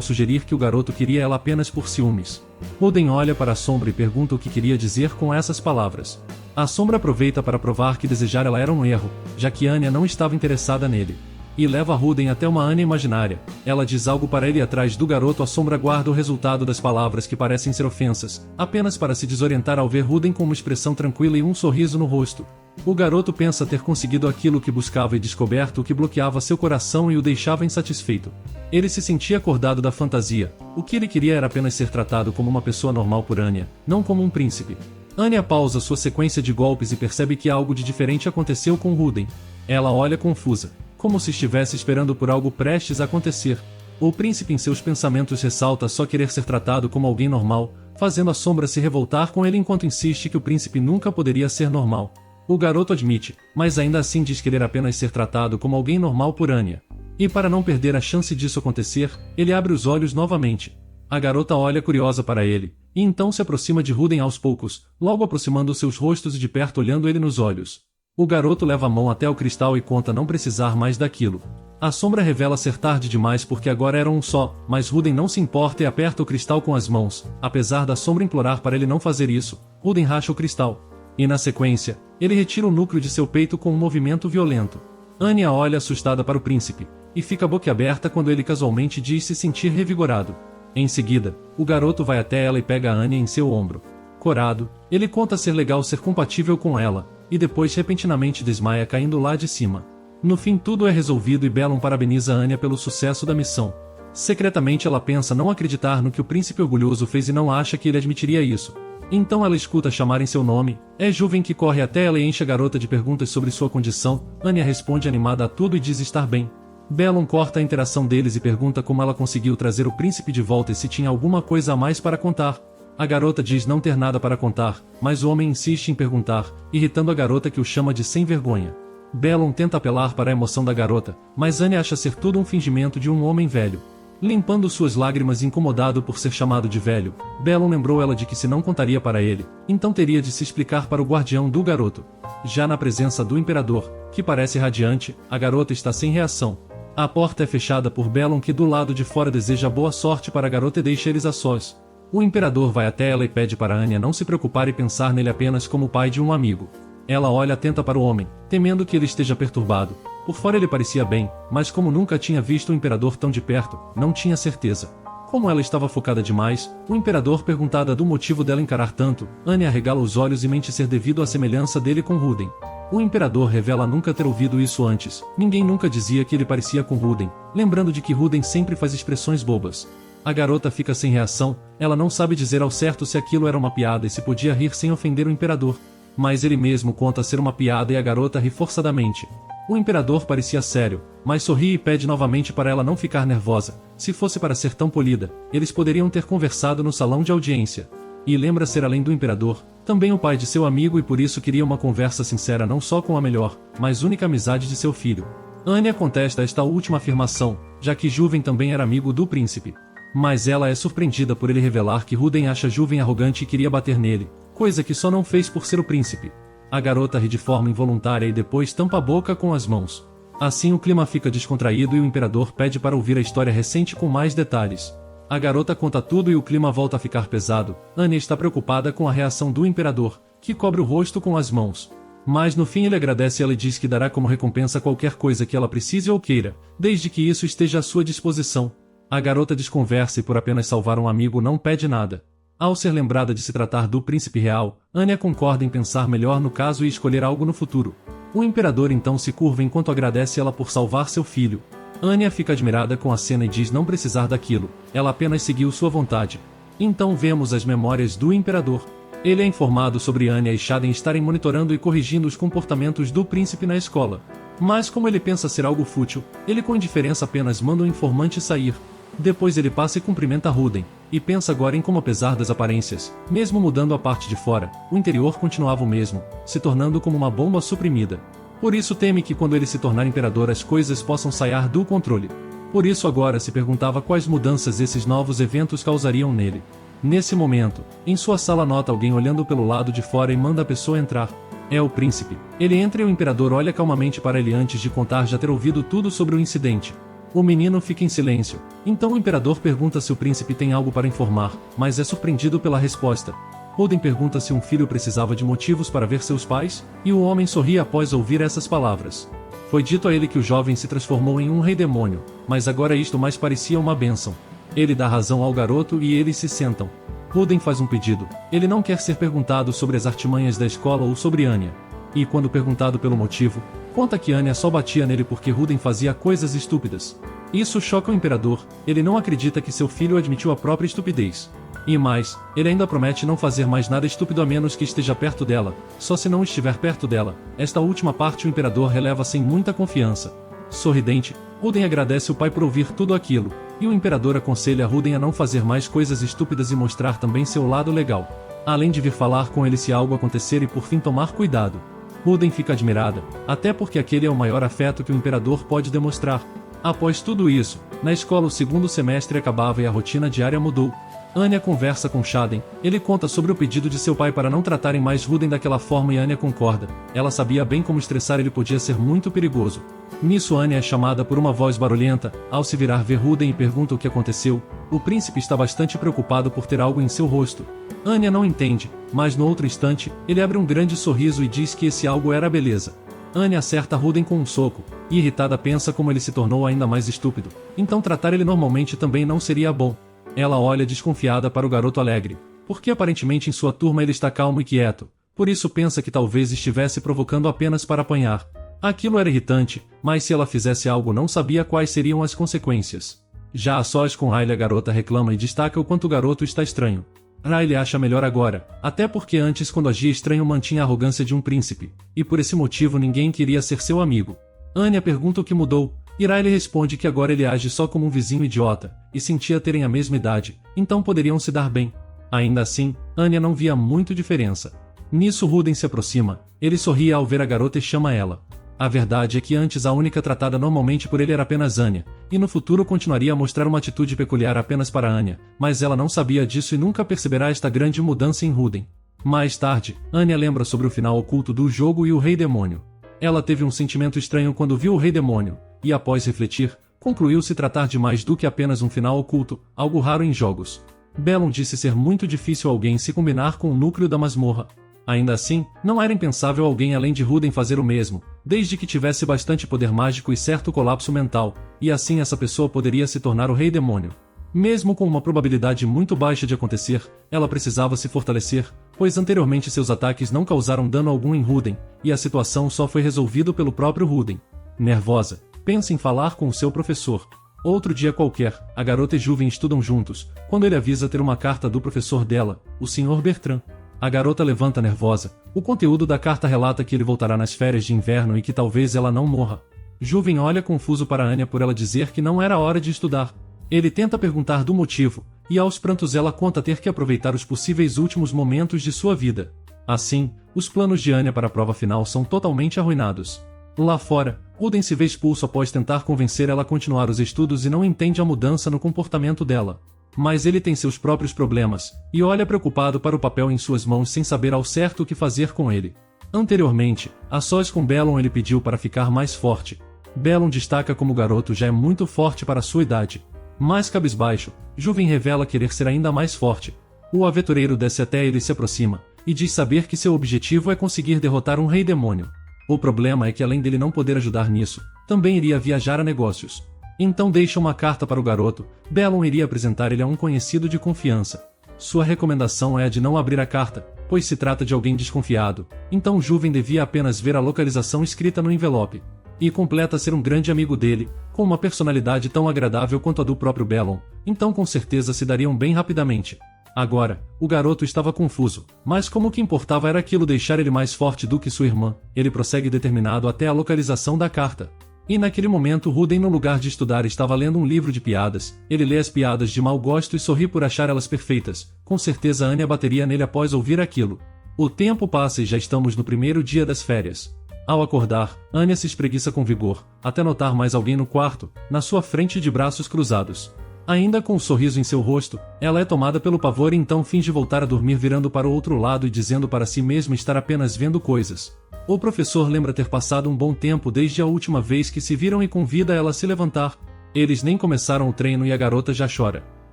[SPEAKER 1] sugerir que o garoto queria ela apenas por ciúmes. Ruden olha para a sombra e pergunta o que queria dizer com essas palavras. A sombra aproveita para provar que desejar ela era um erro, já que Anya não estava interessada nele. E leva Ruden até uma Anya imaginária. Ela diz algo para ele e atrás do garoto a sombra guarda o resultado das palavras que parecem ser ofensas, apenas para se desorientar ao ver Ruden com uma expressão tranquila e um sorriso no rosto. O garoto pensa ter conseguido aquilo que buscava e descoberto o que bloqueava seu coração e o deixava insatisfeito. Ele se sentia acordado da fantasia. O que ele queria era apenas ser tratado como uma pessoa normal por Anya, não como um príncipe. Anya pausa sua sequência de golpes e percebe que algo de diferente aconteceu com Ruden. Ela olha confusa, como se estivesse esperando por algo prestes a acontecer. O príncipe em seus pensamentos ressalta só querer ser tratado como alguém normal, fazendo a sombra se revoltar com ele enquanto insiste que o príncipe nunca poderia ser normal. O garoto admite, mas ainda assim diz querer apenas ser tratado como alguém normal por Anya. E para não perder a chance disso acontecer, ele abre os olhos novamente. A garota olha curiosa para ele, e então se aproxima de Ruden aos poucos, logo aproximando seus rostos e de perto olhando ele nos olhos. O garoto leva a mão até o cristal e conta não precisar mais daquilo. A sombra revela ser tarde demais porque agora eram um só, mas Ruden não se importa e aperta o cristal com as mãos. Apesar da sombra implorar para ele não fazer isso, Ruden racha o cristal. E na sequência, ele retira o núcleo de seu peito com um movimento violento. Anya olha assustada para o príncipe, e fica boquiaberta quando ele casualmente diz se sentir revigorado. Em seguida, o garoto vai até ela e pega a Anya em seu ombro. Corado, ele conta ser legal ser compatível com ela, e depois repentinamente desmaia caindo lá de cima. No fim tudo é resolvido e Bellum parabeniza Anya pelo sucesso da missão. Secretamente ela pensa não acreditar no que o príncipe orgulhoso fez e não acha que ele admitiria isso. Então ela escuta chamarem seu nome, é Juven que corre até ela e enche a garota de perguntas sobre sua condição. Anya responde animada a tudo e diz estar bem. Bellum corta a interação deles e pergunta como ela conseguiu trazer o príncipe de volta e se tinha alguma coisa a mais para contar. A garota diz não ter nada para contar, mas o homem insiste em perguntar, irritando a garota que o chama de sem vergonha. Bellon tenta apelar para a emoção da garota, mas Anya acha ser tudo um fingimento de um homem velho. Limpando suas lágrimas incomodado por ser chamado de velho, Bellon lembrou ela de que se não contaria para ele, então teria de se explicar para o guardião do garoto. Já na presença do imperador, que parece radiante, a garota está sem reação. A porta é fechada por Bellon que do lado de fora deseja boa sorte para a garota e deixa eles a sós. O imperador vai até ela e pede para Anya não se preocupar e pensar nele apenas como o pai de um amigo. Ela olha atenta para o homem, temendo que ele esteja perturbado. Por fora ele parecia bem, mas como nunca tinha visto o imperador tão de perto, não tinha certeza. Como ela estava focada demais, o imperador perguntada do motivo dela encarar tanto, Anya arregala os olhos e mente ser devido à semelhança dele com Ruden. O imperador revela nunca ter ouvido isso antes, ninguém nunca dizia que ele parecia com Ruden, lembrando de que Ruden sempre faz expressões bobas. A garota fica sem reação, ela não sabe dizer ao certo se aquilo era uma piada e se podia rir sem ofender o imperador. Mas ele mesmo conta ser uma piada e a garota ri forçadamente. O imperador parecia sério, mas sorri e pede novamente para ela não ficar nervosa. Se fosse para ser tão polida, eles poderiam ter conversado no salão de audiência. E lembra ser além do imperador, também o pai de seu amigo e por isso queria uma conversa sincera não só com a melhor, mas única amizade de seu filho. Anya contesta esta última afirmação, já que Juven também era amigo do príncipe. Mas ela é surpreendida por ele revelar que Ruden acha Juven arrogante e queria bater nele, coisa que só não fez por ser o príncipe. A garota ri de forma involuntária e depois tampa a boca com as mãos. Assim o clima fica descontraído e o imperador pede para ouvir a história recente com mais detalhes. A garota conta tudo e o clima volta a ficar pesado. Anya está preocupada com a reação do imperador, que cobre o rosto com as mãos. Mas no fim ele agradece ela e diz que dará como recompensa qualquer coisa que ela precise ou queira, desde que isso esteja à sua disposição. A garota desconversa e por apenas salvar um amigo não pede nada. Ao ser lembrada de se tratar do príncipe real, Anya concorda em pensar melhor no caso e escolher algo no futuro. O imperador então se curva enquanto agradece ela por salvar seu filho. Anya fica admirada com a cena e diz não precisar daquilo, ela apenas seguiu sua vontade. Então vemos as memórias do imperador. Ele é informado sobre Anya e Shaden estarem monitorando e corrigindo os comportamentos do príncipe na escola. Mas como ele pensa ser algo fútil, ele com indiferença apenas manda o informante sair. Depois ele passa e cumprimenta Ruden, e pensa agora em como apesar das aparências, mesmo mudando a parte de fora, o interior continuava o mesmo, se tornando como uma bomba suprimida. Por isso teme que quando ele se tornar imperador as coisas possam sair do controle. Por isso agora se perguntava quais mudanças esses novos eventos causariam nele. Nesse momento, em sua sala nota alguém olhando pelo lado de fora e manda a pessoa entrar. É o príncipe. Ele entra e o imperador olha calmamente para ele antes de contar já ter ouvido tudo sobre o incidente. O menino fica em silêncio. Então o imperador pergunta se o príncipe tem algo para informar, mas é surpreendido pela resposta. Ruden pergunta se um filho precisava de motivos para ver seus pais, e o homem sorri após ouvir essas palavras. Foi dito a ele que o jovem se transformou em um rei demônio, mas agora isto mais parecia uma bênção. Ele dá razão ao garoto e eles se sentam. Ruden faz um pedido. Ele não quer ser perguntado sobre as artimanhas da escola ou sobre Anya. E quando perguntado pelo motivo, conta que Anya só batia nele porque Ruden fazia coisas estúpidas. Isso choca o imperador, ele não acredita que seu filho admitiu a própria estupidez. E mais, ele ainda promete não fazer mais nada estúpido a menos que esteja perto dela, só se não estiver perto dela. Esta última parte o imperador releva sem muita confiança. Sorridente, Ruden agradece o pai por ouvir tudo aquilo, e o imperador aconselha Ruden a não fazer mais coisas estúpidas e mostrar também seu lado legal. Além de vir falar com ele se algo acontecer e por fim tomar cuidado. Ruden fica admirada, até porque aquele é o maior afeto que o imperador pode demonstrar. Após tudo isso, na escola o segundo semestre acabava e a rotina diária mudou. Anya conversa com Shaden, ele conta sobre o pedido de seu pai para não tratarem mais Ruden daquela forma e Anya concorda. Ela sabia bem como estressar ele podia ser muito perigoso. Nisso Anya é chamada por uma voz barulhenta, ao se virar vê Ruden e pergunta o que aconteceu. O príncipe está bastante preocupado por ter algo em seu rosto. Anya não entende, mas no outro instante, ele abre um grande sorriso e diz que esse algo era a beleza. Anya acerta Ruden com um soco, e irritada pensa como ele se tornou ainda mais estúpido, então tratar ele normalmente também não seria bom. Ela olha desconfiada para o garoto alegre, porque aparentemente em sua turma ele está calmo e quieto, por isso pensa que talvez estivesse provocando apenas para apanhar. Aquilo era irritante, mas se ela fizesse algo não sabia quais seriam as consequências. Já a sós com Riley a garota reclama e destaca o quanto o garoto está estranho. Riley acha melhor agora, até porque antes quando agia estranho mantinha a arrogância de um príncipe, e por esse motivo ninguém queria ser seu amigo. Anya pergunta o que mudou, e Riley responde que agora ele age só como um vizinho idiota, e sentia terem a mesma idade, então poderiam se dar bem. Ainda assim, Anya não via muito diferença. Nisso Ruden se aproxima, ele sorri ao ver a garota e chama ela. A verdade é que antes a única tratada normalmente por ele era apenas Anya, e no futuro continuaria a mostrar uma atitude peculiar apenas para Anya, mas ela não sabia disso e nunca perceberá esta grande mudança em Ruden. Mais tarde, Anya lembra sobre o final oculto do jogo e o Rei Demônio. Ela teve um sentimento estranho quando viu o Rei Demônio, e após refletir, concluiu se tratar de mais do que apenas um final oculto, algo raro em jogos. Bellum disse ser muito difícil alguém se combinar com o núcleo da masmorra. Ainda assim, não era impensável alguém além de Ruden fazer o mesmo, desde que tivesse bastante poder mágico e certo colapso mental, e assim essa pessoa poderia se tornar o Rei Demônio. Mesmo com uma probabilidade muito baixa de acontecer, ela precisava se fortalecer, pois anteriormente seus ataques não causaram dano algum em Ruden, e a situação só foi resolvida pelo próprio Ruden. Nervosa, pensa em falar com o seu professor. Outro dia qualquer, a garota e Juven estudam juntos, quando ele avisa ter uma carta do professor dela, o Sr. Bertrand. A garota levanta nervosa. O conteúdo da carta relata que ele voltará nas férias de inverno e que talvez ela não morra. Juven olha confuso para Anya por ela dizer que não era hora de estudar. Ele tenta perguntar do motivo, e aos prantos ela conta ter que aproveitar os possíveis últimos momentos de sua vida. Assim, os planos de Anya para a prova final são totalmente arruinados. Lá fora, Ruden se vê expulso após tentar convencer ela a continuar os estudos e não entende a mudança no comportamento dela. Mas ele tem seus próprios problemas, e olha preocupado para o papel em suas mãos sem saber ao certo o que fazer com ele. Anteriormente, a sós com Bellum ele pediu para ficar mais forte. Bellum destaca como o garoto já é muito forte para sua idade. Mais cabisbaixo, Juven revela querer ser ainda mais forte. O aventureiro desce até ele e se aproxima, e diz saber que seu objetivo é conseguir derrotar um rei demônio. O problema é que além dele não poder ajudar nisso, também iria viajar a negócios. Então deixa uma carta para o garoto. Bellum iria apresentar ele a um conhecido de confiança. Sua recomendação é a de não abrir a carta, pois se trata de alguém desconfiado, então Juven devia apenas ver a localização escrita no envelope. E completa ser um grande amigo dele, com uma personalidade tão agradável quanto a do próprio Bellum, então com certeza se dariam bem rapidamente. Agora, o garoto estava confuso, mas como o que importava era aquilo deixar ele mais forte do que sua irmã, ele prossegue determinado até a localização da carta. E naquele momento Ruden no lugar de estudar estava lendo um livro de piadas, ele lê as piadas de mau gosto e sorri por achar elas perfeitas, com certeza Anya bateria nele após ouvir aquilo. O tempo passa e já estamos no primeiro dia das férias. Ao acordar, Anya se espreguiça com vigor, até notar mais alguém no quarto, na sua frente de braços cruzados. Ainda com um sorriso em seu rosto, ela é tomada pelo pavor e então finge voltar a dormir virando para o outro lado e dizendo para si mesma estar apenas vendo coisas. O professor lembra ter passado um bom tempo desde a última vez que se viram e convida ela a se levantar. Eles nem começaram o treino e a garota já chora.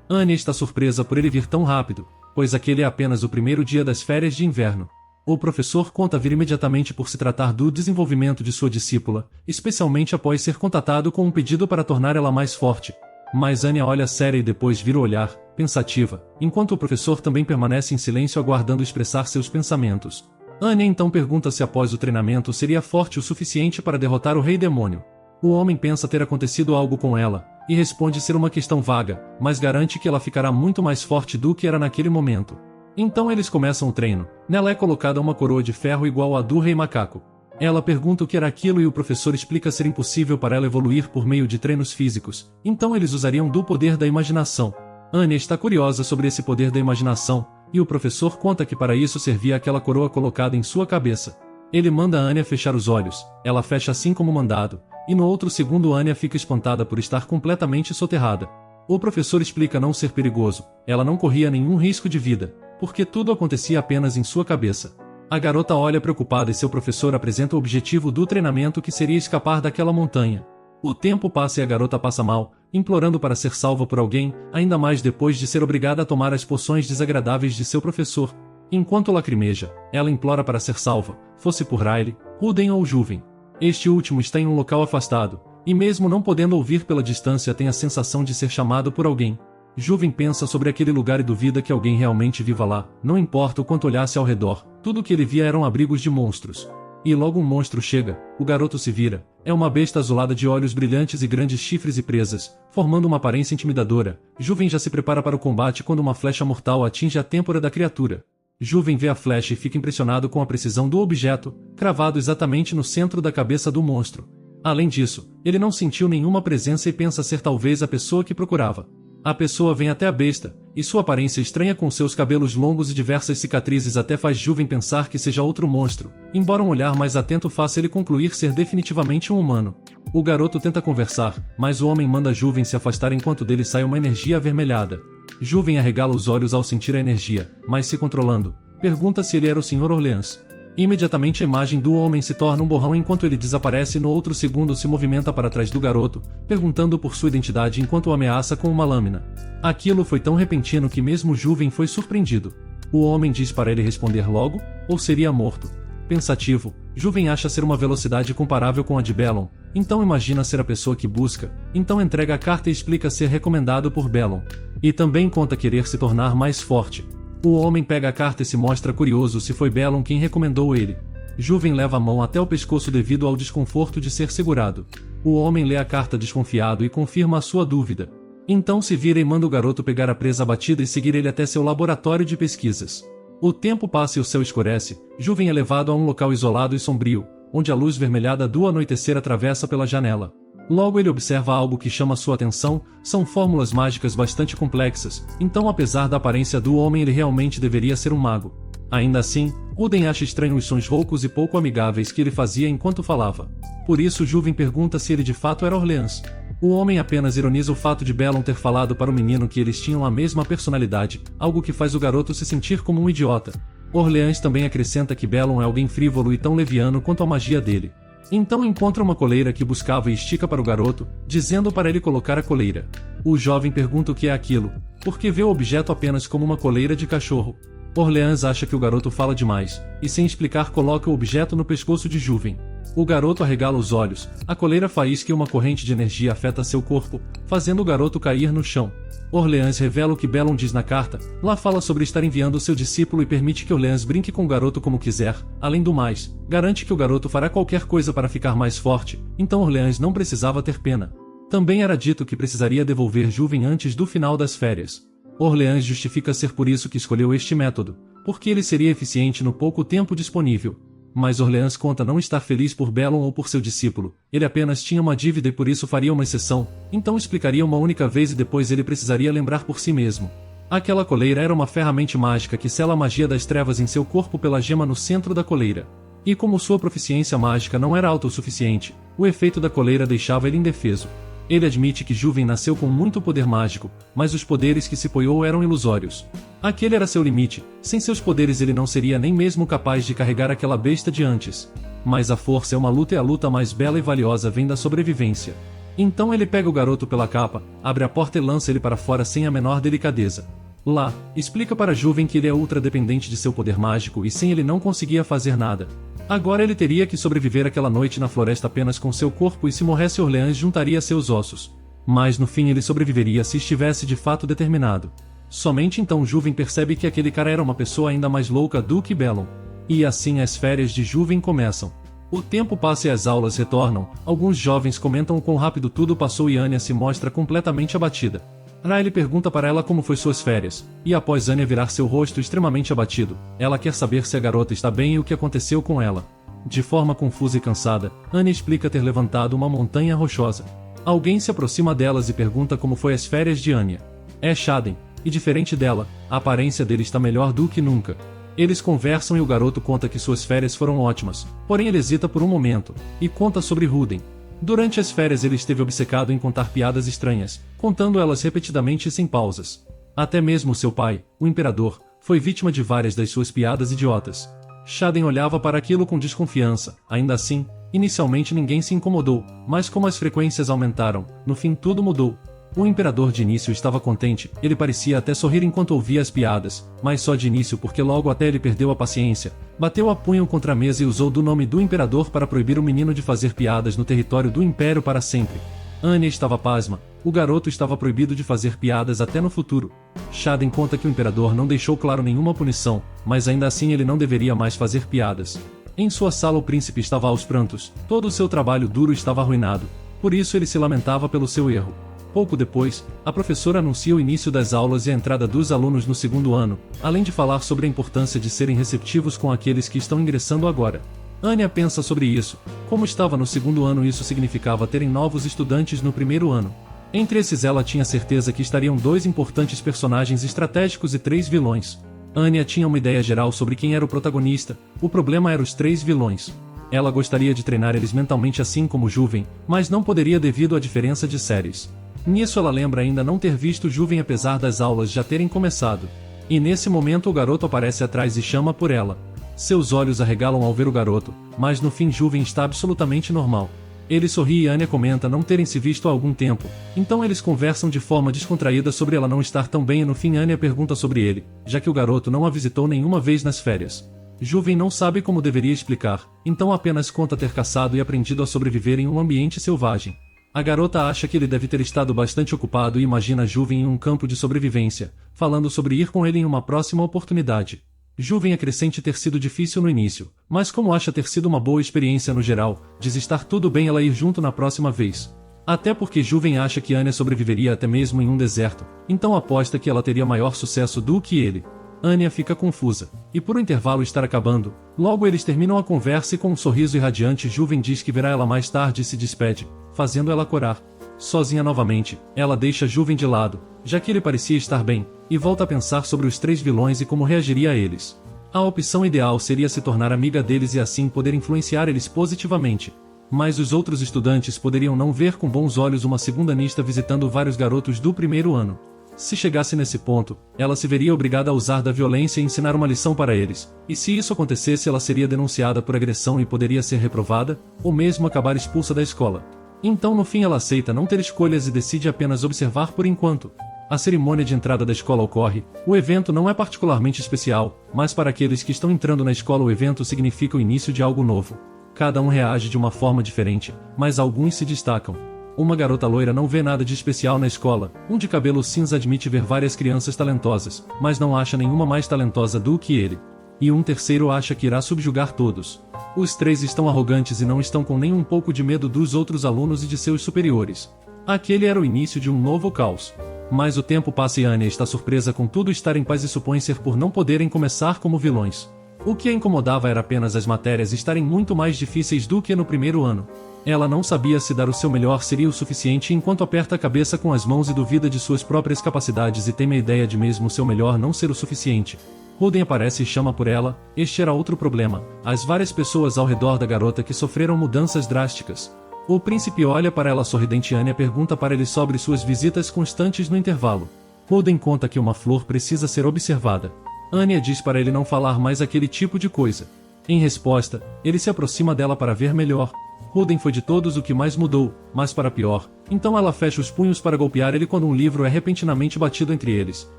[SPEAKER 1] Anya está surpresa por ele vir tão rápido, pois aquele é apenas o primeiro dia das férias de inverno. O professor conta vir imediatamente por se tratar do desenvolvimento de sua discípula, especialmente após ser contatado com um pedido para tornar ela mais forte. Mas Anya olha séria e depois vira o olhar, pensativa, enquanto o professor também permanece em silêncio aguardando expressar seus pensamentos. Anya então pergunta se após o treinamento seria forte o suficiente para derrotar o Rei Demônio. O homem pensa ter acontecido algo com ela, e responde ser uma questão vaga, mas garante que ela ficará muito mais forte do que era naquele momento. Então eles começam o treino. Nela é colocada uma coroa de ferro igual à do Rei Macaco. Ela pergunta o que era aquilo e o professor explica ser impossível para ela evoluir por meio de treinos físicos, então eles usariam do poder da imaginação. Anya está curiosa sobre esse poder da imaginação, e o professor conta que para isso servia aquela coroa colocada em sua cabeça. Ele manda Anya fechar os olhos, ela fecha assim como mandado, e no outro segundo Anya fica espantada por estar completamente soterrada. O professor explica não ser perigoso, ela não corria nenhum risco de vida, porque tudo acontecia apenas em sua cabeça. A garota olha preocupada e seu professor apresenta o objetivo do treinamento que seria escapar daquela montanha. O tempo passa e a garota passa mal, implorando para ser salva por alguém, ainda mais depois de ser obrigada a tomar as poções desagradáveis de seu professor. Enquanto lacrimeja, ela implora para ser salva, fosse por Riley, Ruden ou Juven. Este último está em um local afastado, e mesmo não podendo ouvir pela distância tem a sensação de ser chamado por alguém. Juven pensa sobre aquele lugar e duvida que alguém realmente viva lá, não importa o quanto olhasse ao redor, tudo o que ele via eram abrigos de monstros. E logo um monstro chega, o garoto se vira, é uma besta azulada de olhos brilhantes e grandes chifres e presas, formando uma aparência intimidadora. Juven já se prepara para o combate quando uma flecha mortal atinge a têmpora da criatura. Juven vê a flecha e fica impressionado com a precisão do objeto, cravado exatamente no centro da cabeça do monstro. Além disso, ele não sentiu nenhuma presença e pensa ser talvez a pessoa que procurava. A pessoa vem até a besta, e sua aparência estranha com seus cabelos longos e diversas cicatrizes até faz Juven pensar que seja outro monstro, embora um olhar mais atento faça ele concluir ser definitivamente um humano. O garoto tenta conversar, mas o homem manda Juven se afastar enquanto dele sai uma energia avermelhada. Juven arregala os olhos ao sentir a energia, mas se controlando, pergunta se ele era o Sr. Orleans. Imediatamente a imagem do homem se torna um borrão enquanto ele desaparece e no outro segundo se movimenta para trás do garoto, perguntando por sua identidade enquanto o ameaça com uma lâmina. Aquilo foi tão repentino que mesmo Juven foi surpreendido. O homem diz para ele responder logo, ou seria morto. Pensativo, Juven acha ser uma velocidade comparável com a de Bellon, então imagina ser a pessoa que busca, então entrega a carta e explica ser recomendado por Bellon. E também conta querer se tornar mais forte. O homem pega a carta e se mostra curioso se foi Bellon quem recomendou ele. Juven leva a mão até o pescoço devido ao desconforto de ser segurado. O homem lê a carta desconfiado e confirma a sua dúvida. Então se vira e manda o garoto pegar a presa abatida e seguir ele até seu laboratório de pesquisas. O tempo passa e o céu escurece. Juven é levado a um local isolado e sombrio, onde a luz vermelhada do anoitecer atravessa pela janela. Logo ele observa algo que chama sua atenção, são fórmulas mágicas bastante complexas, então apesar da aparência do homem ele realmente deveria ser um mago. Ainda assim, Uden acha estranho os sons roucos e pouco amigáveis que ele fazia enquanto falava. Por isso Juven pergunta se ele de fato era Orleans. O homem apenas ironiza o fato de Bellon ter falado para o menino que eles tinham a mesma personalidade, algo que faz o garoto se sentir como um idiota. Orleans também acrescenta que Bellon é alguém frívolo e tão leviano quanto a magia dele. Então encontra uma coleira que buscava e estica para o garoto, dizendo para ele colocar a coleira. O jovem pergunta o que é aquilo, porque vê o objeto apenas como uma coleira de cachorro. Orleans acha que o garoto fala demais, e sem explicar coloca o objeto no pescoço de Juven. O garoto arregala os olhos, a coleira faísca e uma corrente de energia afeta seu corpo, fazendo o garoto cair no chão. Orleans revela o que Bellon diz na carta, lá fala sobre estar enviando seu discípulo e permite que Orleans brinque com o garoto como quiser, além do mais, garante que o garoto fará qualquer coisa para ficar mais forte, então Orleans não precisava ter pena. Também era dito que precisaria devolver Juven antes do final das férias. Orleans justifica ser por isso que escolheu este método, porque ele seria eficiente no pouco tempo disponível. Mas Orleans conta não estar feliz por Bellon ou por seu discípulo, ele apenas tinha uma dívida e por isso faria uma exceção, então explicaria uma única vez e depois ele precisaria lembrar por si mesmo. Aquela coleira era uma ferramenta mágica que sela a magia das trevas em seu corpo pela gema no centro da coleira. E como sua proficiência mágica não era alta o suficiente, o efeito da coleira deixava ele indefeso. Ele admite que Juven nasceu com muito poder mágico, mas os poderes que se apoiou eram ilusórios. Aquele era seu limite, sem seus poderes ele não seria nem mesmo capaz de carregar aquela besta de antes. Mas a força é uma luta e a luta mais bela e valiosa vem da sobrevivência. Então ele pega o garoto pela capa, abre a porta e lança ele para fora sem a menor delicadeza. Lá, explica para Juven que ele é ultra dependente de seu poder mágico e sem ele não conseguia fazer nada. Agora ele teria que sobreviver aquela noite na floresta apenas com seu corpo e se morresse Orleans juntaria seus ossos. Mas no fim ele sobreviveria se estivesse de fato determinado. Somente então Juven percebe que aquele cara era uma pessoa ainda mais louca do que Bellon. E assim as férias de Juven começam. O tempo passa e as aulas retornam, alguns jovens comentam quão rápido tudo passou e Anya se mostra completamente abatida. Riley pergunta para ela como foi suas férias, e após Anya virar seu rosto extremamente abatido, ela quer saber se a garota está bem e o que aconteceu com ela. De forma confusa e cansada, Anya explica ter levantado uma montanha rochosa. Alguém se aproxima delas e pergunta como foi as férias de Anya. É Shaden, e diferente dela, a aparência dele está melhor do que nunca. Eles conversam e o garoto conta que suas férias foram ótimas, porém ele hesita por um momento, e conta sobre Ruden. Durante as férias ele esteve obcecado em contar piadas estranhas, contando elas repetidamente e sem pausas. Até mesmo seu pai, o imperador, foi vítima de várias das suas piadas idiotas. Shaden olhava para aquilo com desconfiança, ainda assim, inicialmente ninguém se incomodou, mas como as frequências aumentaram, no fim tudo mudou. O imperador de início estava contente, ele parecia até sorrir enquanto ouvia as piadas, mas só de início porque logo até ele perdeu a paciência, bateu a punho contra a mesa e usou do nome do imperador para proibir o menino de fazer piadas no território do império para sempre. Anya estava pasma, o garoto estava proibido de fazer piadas até no futuro. Shaden conta que o imperador não deixou claro nenhuma punição, mas ainda assim ele não deveria mais fazer piadas. Em sua sala o príncipe estava aos prantos, todo o seu trabalho duro estava arruinado, por isso ele se lamentava pelo seu erro. Pouco depois, a professora anuncia o início das aulas e a entrada dos alunos no segundo ano, além de falar sobre a importância de serem receptivos com aqueles que estão ingressando agora. Anya pensa sobre isso, como estava no segundo ano isso significava terem novos estudantes no primeiro ano. Entre esses ela tinha certeza que estariam 2 importantes personagens estratégicos e 3 vilões. Anya tinha uma ideia geral sobre quem era o protagonista, o problema era os 3 vilões. Ela gostaria de treinar eles mentalmente assim como Juven, mas não poderia devido à diferença de séries. Nisso ela lembra ainda não ter visto Juven apesar das aulas já terem começado. E nesse momento o garoto aparece atrás e chama por ela. Seus olhos arregalam ao ver o garoto, mas no fim Juven está absolutamente normal. Ele sorri e Anya comenta não terem se visto há algum tempo, então eles conversam de forma descontraída sobre ela não estar tão bem e no fim Anya pergunta sobre ele, já que o garoto não a visitou nenhuma vez nas férias. Juven não sabe como deveria explicar, então apenas conta ter caçado e aprendido a sobreviver em um ambiente selvagem. A garota acha que ele deve ter estado bastante ocupado e imagina Juven em um campo de sobrevivência, falando sobre ir com ele em uma próxima oportunidade. Juven acrescente ter sido difícil no início, mas como acha ter sido uma boa experiência no geral, diz estar tudo bem ela ir junto na próxima vez. Até porque Juven acha que Anya sobreviveria até mesmo em um deserto, então aposta que ela teria maior sucesso do que ele. Anya fica confusa, e por o intervalo estar acabando, logo eles terminam a conversa e com um sorriso irradiante Juven diz que verá ela mais tarde e se despede, fazendo ela corar. Sozinha novamente, ela deixa Juven de lado, já que ele parecia estar bem, e volta a pensar sobre os 3 vilões e como reagiria a eles. A opção ideal seria se tornar amiga deles e assim poder influenciar eles positivamente. Mas os outros estudantes poderiam não ver com bons olhos uma segunda Nista visitando vários garotos do primeiro ano. Se chegasse nesse ponto, ela se veria obrigada a usar da violência e ensinar uma lição para eles, e se isso acontecesse ela seria denunciada por agressão e poderia ser reprovada, ou mesmo acabar expulsa da escola. Então no fim ela aceita não ter escolhas e decide apenas observar por enquanto. A cerimônia de entrada da escola ocorre, o evento não é particularmente especial, mas para aqueles que estão entrando na escola o evento significa o início de algo novo. Cada um reage de uma forma diferente, mas alguns se destacam. Uma garota loira não vê nada de especial na escola, um de cabelo cinza admite ver várias crianças talentosas, mas não acha nenhuma mais talentosa do que ele. E um terceiro acha que irá subjugar todos. Os 3 estão arrogantes e não estão com nem um pouco de medo dos outros alunos e de seus superiores. Aquele era o início de um novo caos. Mas o tempo passa e Anya está surpresa com tudo estar em paz e supõe ser por não poderem começar como vilões. O que a incomodava era apenas as matérias estarem muito mais difíceis do que no primeiro ano. Ela não sabia se dar o seu melhor seria o suficiente enquanto aperta a cabeça com as mãos e duvida de suas próprias capacidades e teme a ideia de mesmo seu melhor não ser o suficiente. Holden aparece e chama por ela, este era outro problema, as várias pessoas ao redor da garota que sofreram mudanças drásticas. O príncipe olha para ela sorridente e Anya pergunta para ele sobre suas visitas constantes no intervalo. Holden conta que uma flor precisa ser observada. Anya diz para ele não falar mais aquele tipo de coisa. Em resposta, ele se aproxima dela para ver melhor. Holden foi de todos o que mais mudou, mas para pior, então ela fecha os punhos para golpear ele quando um livro é repentinamente batido entre eles.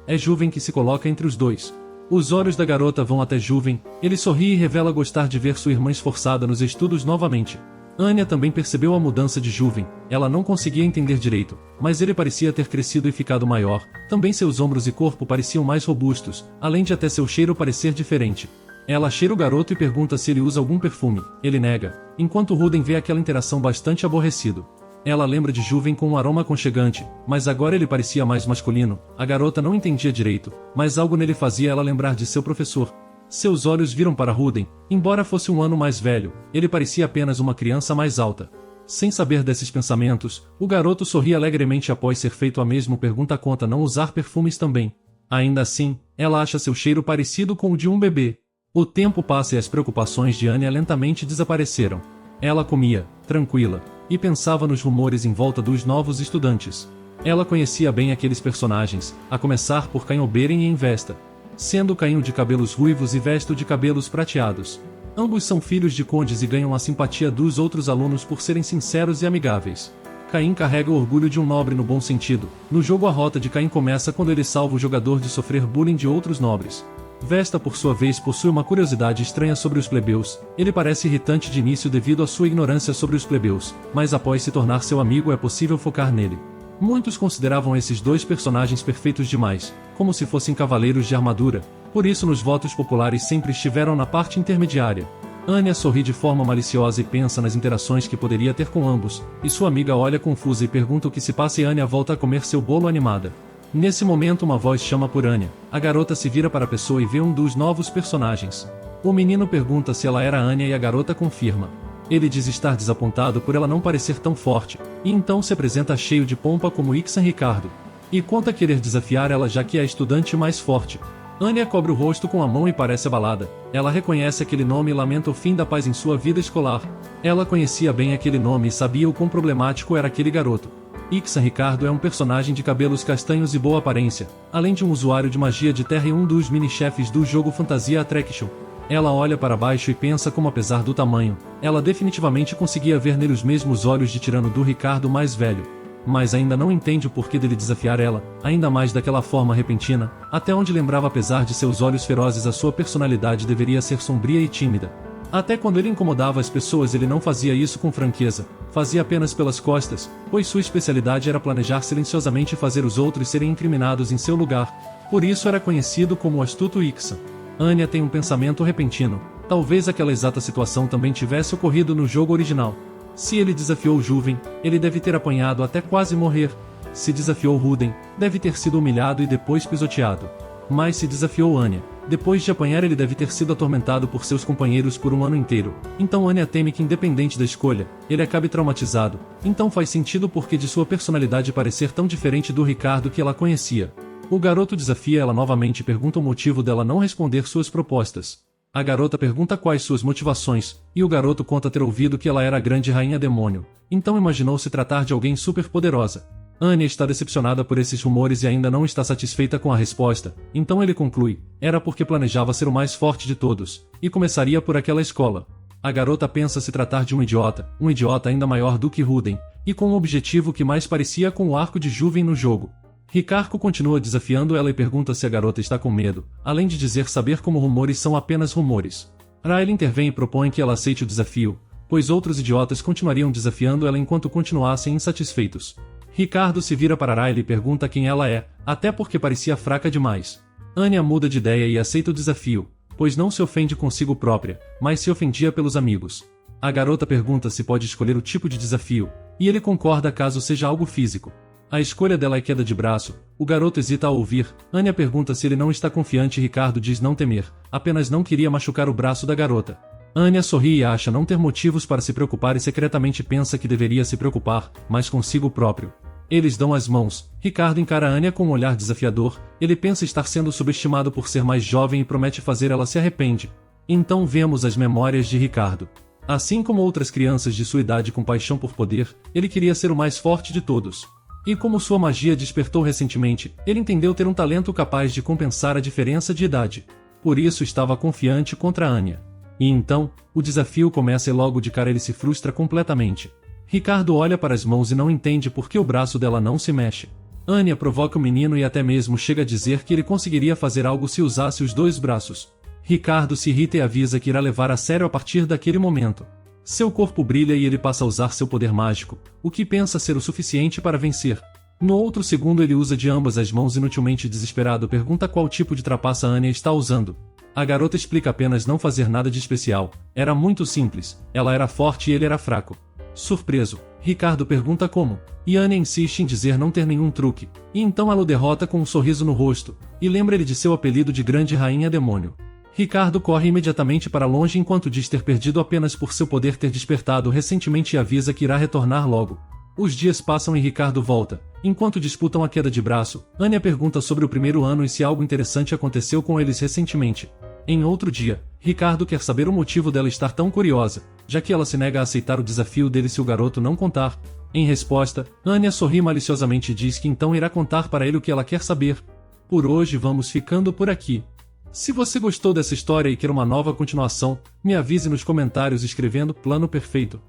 [SPEAKER 1] É Juven que se coloca entre os dois. Os olhos da garota vão até Juven, ele sorri e revela gostar de ver sua irmã esforçada nos estudos novamente. Anya também percebeu a mudança de Juven, ela não conseguia entender direito, mas ele parecia ter crescido e ficado maior, também seus ombros e corpo pareciam mais robustos, além de até seu cheiro parecer diferente. Ela cheira o garoto e pergunta se ele usa algum perfume, ele nega, enquanto Holden vê aquela interação bastante aborrecido. Ela lembra de Juven com um aroma aconchegante, mas agora ele parecia mais masculino, a garota não entendia direito, mas algo nele fazia ela lembrar de seu professor. Seus olhos viram para Holden, embora fosse um ano mais velho, ele parecia apenas uma criança mais alta. Sem saber desses pensamentos, o garoto sorri alegremente após ser feito a mesma pergunta quanto a não usar perfumes também. Ainda assim, ela acha seu cheiro parecido com o de um bebê. O tempo passa e as preocupações de Anya lentamente desapareceram. Ela comia, tranquila, e pensava nos rumores em volta dos novos estudantes. Ela conhecia bem aqueles personagens, a começar por Cain Oberyn e Investa. Sendo Cain de cabelos ruivos e Vesto de cabelos prateados. Ambos são filhos de condes e ganham a simpatia dos outros alunos por serem sinceros e amigáveis. Cain carrega o orgulho de um nobre no bom sentido. No jogo a rota de Cain começa quando ele salva o jogador de sofrer bullying de outros nobres. Vesta por sua vez possui uma curiosidade estranha sobre os plebeus, ele parece irritante de início devido à sua ignorância sobre os plebeus, mas após se tornar seu amigo é possível focar nele. Muitos consideravam esses 2 personagens perfeitos demais, como se fossem cavaleiros de armadura, por isso nos votos populares sempre estiveram na parte intermediária. Anya sorri de forma maliciosa e pensa nas interações que poderia ter com ambos, e sua amiga olha confusa e pergunta o que se passa e Anya volta a comer seu bolo animada. Nesse momento uma voz chama por Anya, a garota se vira para a pessoa e vê um dos novos personagens. O menino pergunta se ela era Anya e a garota confirma. Ele diz estar desapontado por ela não parecer tão forte, e então se apresenta cheio de pompa como Ixan Ricardo. E conta querer desafiar ela já que é a estudante mais forte. Anya cobre o rosto com a mão e parece abalada. Ela reconhece aquele nome e lamenta o fim da paz em sua vida escolar. Ela conhecia bem aquele nome e sabia o quão problemático era aquele garoto. Ixan Ricardo é um personagem de cabelos castanhos e boa aparência, além de um usuário de magia de terra e um dos mini-chefes do jogo Fantasia Attraction. Ela olha para baixo e pensa como, apesar do tamanho, ela definitivamente conseguia ver nele os mesmos olhos de tirano do Ricardo mais velho. Mas ainda não entende o porquê dele desafiar ela, ainda mais daquela forma repentina, até onde lembrava, apesar de seus olhos ferozes, a sua personalidade deveria ser sombria e tímida. Até quando ele incomodava as pessoas ele não fazia isso com franqueza, fazia apenas pelas costas, pois sua especialidade era planejar silenciosamente e fazer os outros serem incriminados em seu lugar. Por isso era conhecido como o astuto Ixan. Anya tem um pensamento repentino. Talvez aquela exata situação também tivesse ocorrido no jogo original. Se ele desafiou o Juven, ele deve ter apanhado até quase morrer. Se desafiou Ruden, deve ter sido humilhado e depois pisoteado. Mas se desafiou Anya, depois de apanhar ele deve ter sido atormentado por seus companheiros por um ano inteiro. Então Anya teme que, independente da escolha, ele acabe traumatizado. Então faz sentido porque de sua personalidade parecer tão diferente do Ricardo que ela conhecia. O garoto desafia ela novamente e pergunta o motivo dela não responder suas propostas. A garota pergunta quais suas motivações, e o garoto conta ter ouvido que ela era a grande rainha demônio, então imaginou se tratar de alguém super poderosa. Anya está decepcionada por esses rumores e ainda não está satisfeita com a resposta, então ele conclui, era porque planejava ser o mais forte de todos, e começaria por aquela escola. A garota pensa se tratar de um idiota ainda maior do que Ruden, e com um objetivo que mais parecia com o arco de Juven no jogo. Ricardo continua desafiando ela e pergunta se a garota está com medo, além de dizer saber como rumores são apenas rumores. Riley intervém e propõe que ela aceite o desafio, pois outros idiotas continuariam desafiando ela enquanto continuassem insatisfeitos. Ricardo se vira para Riley e pergunta quem ela é, até porque parecia fraca demais. Anya muda de ideia e aceita o desafio, pois não se ofende consigo própria, mas se ofendia pelos amigos. A garota pergunta se pode escolher o tipo de desafio, e ele concorda caso seja algo físico. A escolha dela é queda de braço. O garoto hesita ao ouvir. Anya pergunta se ele não está confiante e Ricardo diz não temer, apenas não queria machucar o braço da garota. Anya sorri e acha não ter motivos para se preocupar e secretamente pensa que deveria se preocupar, mas consigo próprio. Eles dão as mãos. Ricardo encara Anya com um olhar desafiador. Ele pensa estar sendo subestimado por ser mais jovem e promete fazer ela se arrepende. Então vemos as memórias de Ricardo. Assim como outras crianças de sua idade com paixão por poder, ele queria ser o mais forte de todos. E como sua magia despertou recentemente, ele entendeu ter um talento capaz de compensar a diferença de idade. Por isso estava confiante contra Anya. E então, o desafio começa e logo de cara ele se frustra completamente. Ricardo olha para as mãos e não entende por que o braço dela não se mexe. Anya provoca o menino e até mesmo chega a dizer que ele conseguiria fazer algo se usasse os dois braços. Ricardo se irrita e avisa que irá levar a sério a partir daquele momento. Seu corpo brilha e ele passa a usar seu poder mágico, o que pensa ser o suficiente para vencer. No outro segundo ele usa de ambas as mãos inutilmente desesperado pergunta qual tipo de trapaça Anya está usando. A garota explica apenas não fazer nada de especial, era muito simples, ela era forte e ele era fraco. Surpreso, Ricardo pergunta como, e Anya insiste em dizer não ter nenhum truque, e então ela o derrota com um sorriso no rosto, e lembra ele de seu apelido de Grande Rainha Demônio. Ricardo corre imediatamente para longe enquanto diz ter perdido apenas por seu poder ter despertado recentemente e avisa que irá retornar logo. Os dias passam e Ricardo volta. Enquanto disputam a queda de braço, Anya pergunta sobre o primeiro ano e se algo interessante aconteceu com eles recentemente. Em outro dia, Ricardo quer saber o motivo dela estar tão curiosa, já que ela se nega a aceitar o desafio dele se o garoto não contar. Em resposta, Anya sorri maliciosamente e diz que então irá contar para ele o que ela quer saber. Por hoje vamos ficando por aqui. Se você gostou dessa história e quer uma nova continuação, me avise nos comentários escrevendo Plano Perfeito.